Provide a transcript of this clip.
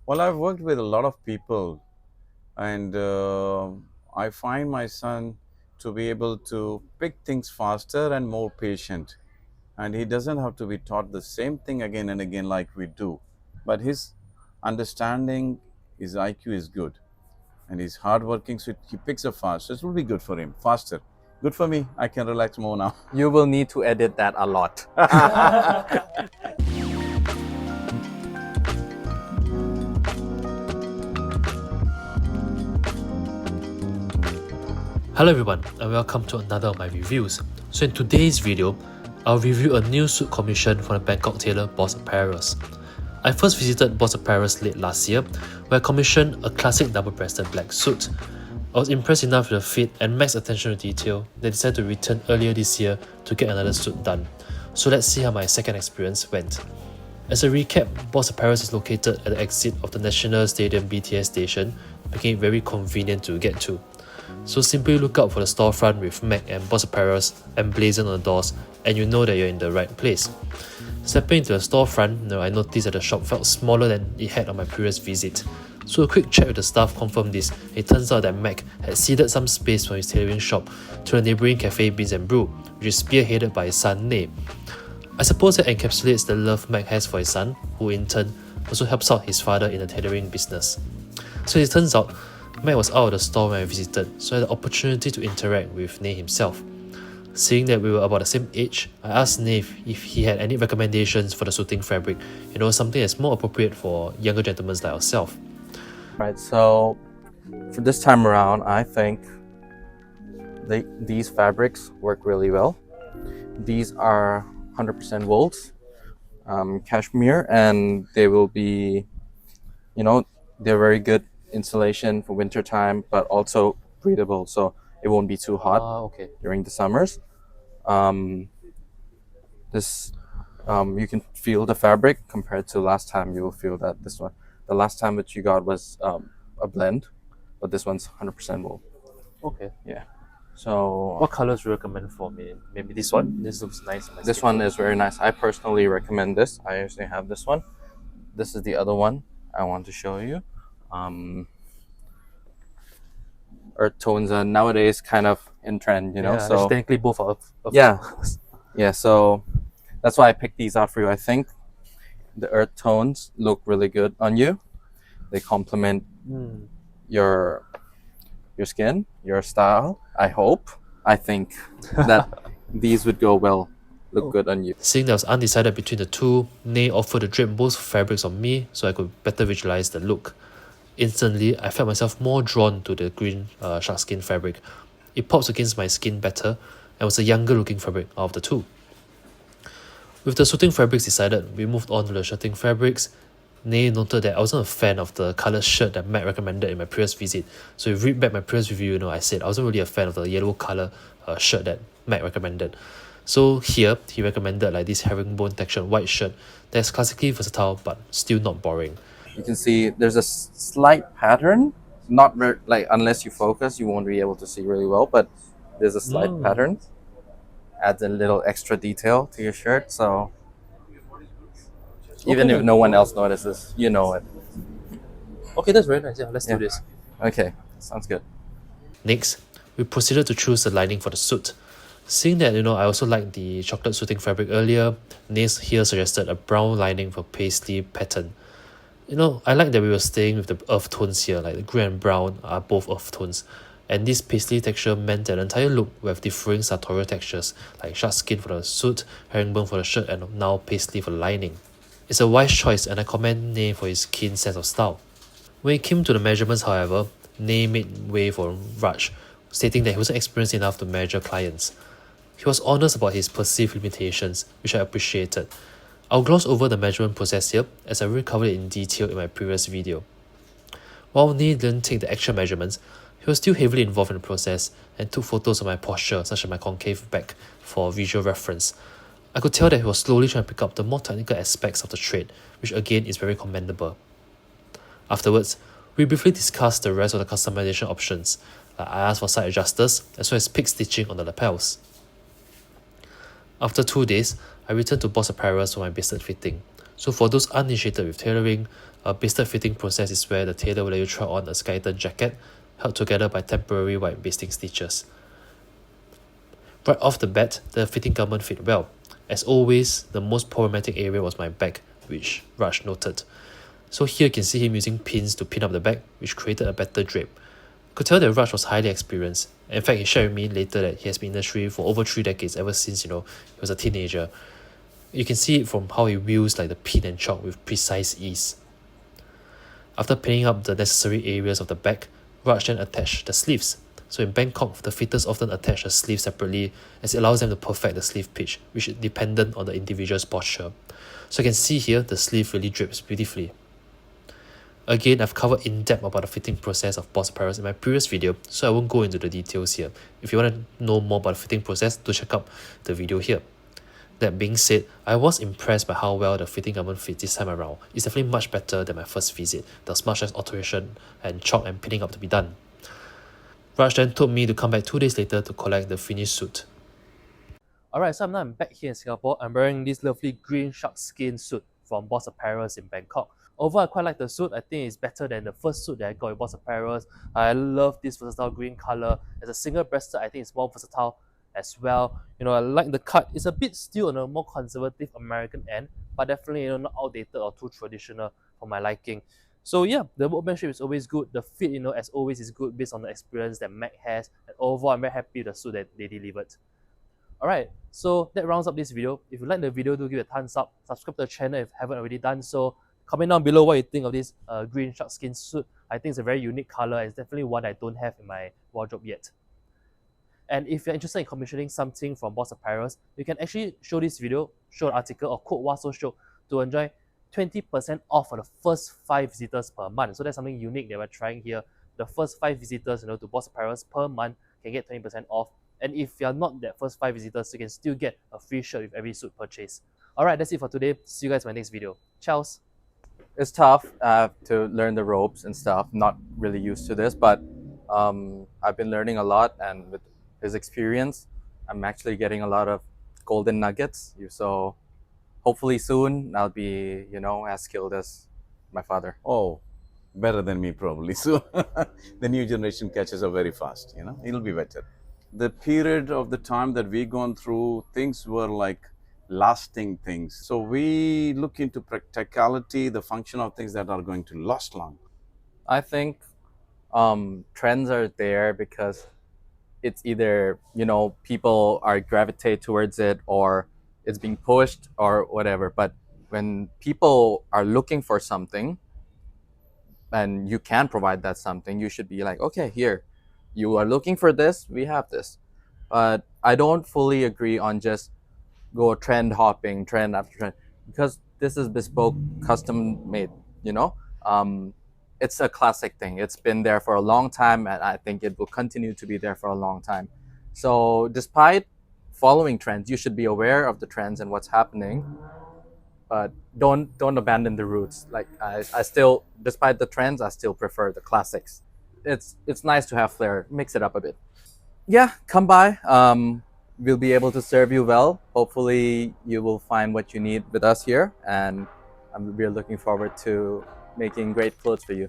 Well, I've worked with a lot of people, and I find my son to be able to pick things faster and more patient. And he doesn't have to be taught the same thing again and again like we do. But his understanding, his IQ is good, and he's hardworking, so he picks up fast. So it will be good for him, faster. Good for me. I can relax more now. You will need to edit that a lot. Hello everyone and welcome to another of my reviews. So in today's video, I'll review a new suit commission from the Bangkok Tailor Boss Apparels. I first visited Boss Apparels late last year, where I commissioned a classic double-breasted black suit. I was impressed enough with the fit and max attention to detail that I decided to return earlier this year to get another suit done. So let's see how my second experience went. As a recap, Boss Apparels is located at the exit of the National Stadium BTS station, making it very convenient to get to. So simply look out for the storefront with Mack and Boss Apparels emblazoned on the doors and you know that you're in the right place. Stepping into the storefront, I noticed that the shop felt smaller than it had on my previous visit. So a quick check with the staff confirmed this. It turns out that Mack had ceded some space from his tailoring shop to the neighbouring cafe Beans and Brew, which is spearheaded by his son Ne. I suppose that encapsulates the love Mack has for his son, who in turn also helps out his father in the tailoring business. So it turns out Mack was out of the store when I visited, so I had the opportunity to interact with Ne himself. Seeing that we were about the same age, I asked Ne if he had any recommendations for the suiting fabric, something that's more appropriate for younger gentlemen like ourselves. Right, so for this time around, I think these fabrics work really well. These are 100% wools, cashmere, and they will be, they're very good insulation for winter time, but also breathable, so it won't be too hot Okay. during the summers. This you can feel the fabric compared to last time. You will feel that this one, the last time that you got was a blend, but this one's 100% wool. Okay. Yeah. So What colors do you recommend for me? Maybe this one? This looks nice. this one is very nice. I personally recommend this. I usually have this one. This is the other one I want to show you. Earth tones are nowadays kind of in trend, so technically both are yeah. Yeah, so that's why I picked these out for you. I think the earth tones look really good on you. They complement your skin, your style. I think that these would go well, look good on you. Seeing that I was undecided between the two, Ne offered to drape both fabrics on me so I could better visualize the look. Instantly, I felt myself more drawn to the green Sharkskin fabric. It pops against my skin better and was a younger looking fabric out of the two. With the suiting fabrics decided, we moved on to the shirting fabrics. Ne noted that I wasn't a fan of the coloured shirt that Matt recommended in my previous visit. So if you read back my previous review, I said I wasn't really a fan of the yellow colour shirt that Matt recommended. So here, he recommended like this herringbone textured white shirt that's classically versatile but still not boring. You can see there's a slight pattern, not very, like, unless you focus you won't be able to see really well, but there's a slight pattern, adds a little extra detail to your shirt, so even if no one else notices, you know it. Okay, that's very nice. Yeah, let's do this. Okay, sounds good. Next, we proceeded to choose the lining for the suit. Seeing that, I also like the chocolate suiting fabric earlier, Nace here suggested a brown lining for paisley pattern. I like that we were staying with the earth tones here, like the grey and brown are both earth tones. And this paisley texture meant that the entire look will have differing sartorial textures, like sharkskin for the suit, herringbone for the shirt, and now paisley for the lining. It's a wise choice and I commend Ne for his keen sense of style. When it came to the measurements, however, Ne made way for Raj, stating that he wasn't experienced enough to measure clients. He was honest about his perceived limitations, which I appreciated. I'll gloss over the measurement process here, as I already covered it in detail in my previous video. While Ne didn't take the actual measurements, he was still heavily involved in the process and took photos of my posture, such as my concave back, for visual reference. I could tell that he was slowly trying to pick up the more technical aspects of the trade, which again is very commendable. Afterwards, we briefly discussed the rest of the customization options. I asked for side adjusters, as well as pig stitching on the lapels. After 2 days, I returned to Boss Apparels for my business fitting. So for those uninitiated with tailoring, A basted fitting process is where the tailor will let you try on a skeleton jacket held together by temporary white basting stitches. Right off the bat, the fitting garment fit well. As always, the most problematic area was my back, which Raj noted. So here you can see him using pins to pin up the back, which created a better drape. Could tell that Raj was highly experienced. In fact, he shared with me later that he has been in the industry for over 3 decades, ever since he was a teenager. You can see it from how he wields like the pin and chalk with precise ease. After pinning up the necessary areas of the back, Raj then attached the sleeves. So in Bangkok, the fitters often attach the sleeve separately as it allows them to perfect the sleeve pitch, which is dependent on the individual's posture. So you can see here, the sleeve really drapes beautifully. Again, I've covered in depth about the fitting process of Boss Apparels in my previous video, so I won't go into the details here. If you want to know more about the fitting process, do check out the video here. That being said, I was impressed by how well the fitting garment fits this time around. It's definitely much better than my first visit. There's much less alteration and chalk and pinning up to be done. Raj then told me to come back 2 days later to collect the finished suit. Alright, so now I'm back here in Singapore. I'm wearing this lovely green sharkskin suit from Boss Apparels in Bangkok. Overall, I quite like the suit. I think it's better than the first suit that I got with Boss Apparels. I love this versatile green color. As a single-breasted, I think it's more versatile as well. I like the cut. It's a bit still on a more conservative American end, but definitely not outdated or too traditional for my liking. So yeah, the workmanship is always good. The fit, as always, is good based on the experience that Mack has. And overall, I'm very happy with the suit that they delivered. Alright, so that rounds up this video. If you like the video, do give it a thumbs up. Subscribe to the channel if you haven't already done so. Comment down below what you think of this green sharkskin suit. I think it's a very unique color. It's definitely one I don't have in my wardrobe yet. And if you're interested in commissioning something from Boss Apparels, you can actually show this video, show an article, or code WASOSHOW to enjoy 20% off for the first 5 visitors per month. So that's something unique that we're trying here. The first 5 visitors to Boss Apparels per month can get 20% off. And if you're not that first 5 visitors, you can still get a free shirt with every suit purchase. Alright, that's it for today. See you guys in my next video. Ciao! It's tough to learn the ropes and stuff. Not really used to this, but I've been learning a lot, and with his experience, I'm actually getting a lot of golden nuggets. So hopefully soon I'll be, as skilled as my father. Oh, better than me probably. So the new generation catches up very fast, it'll be better. The period of the time that we gone through, things were like lasting things. So we look into practicality, the function of things that are going to last long. I think trends are there because it's either, people are gravitate towards it, or it's being pushed or whatever. But when people are looking for something and you can provide that something, you should be like, okay, here, you are looking for this, we have this. But I don't fully agree on just go trend hopping, trend after trend, because this is bespoke, custom made, it's a classic thing. It's been there for a long time, and I think it will continue to be there for a long time. So despite following trends, you should be aware of the trends and what's happening, but don't abandon the roots. Like I still, despite the trends, I still prefer the classics. It's nice to have flair, mix it up a bit. Yeah, come by. We'll be able to serve you well. Hopefully you will find what you need with us here, and we're looking forward to making great clothes for you.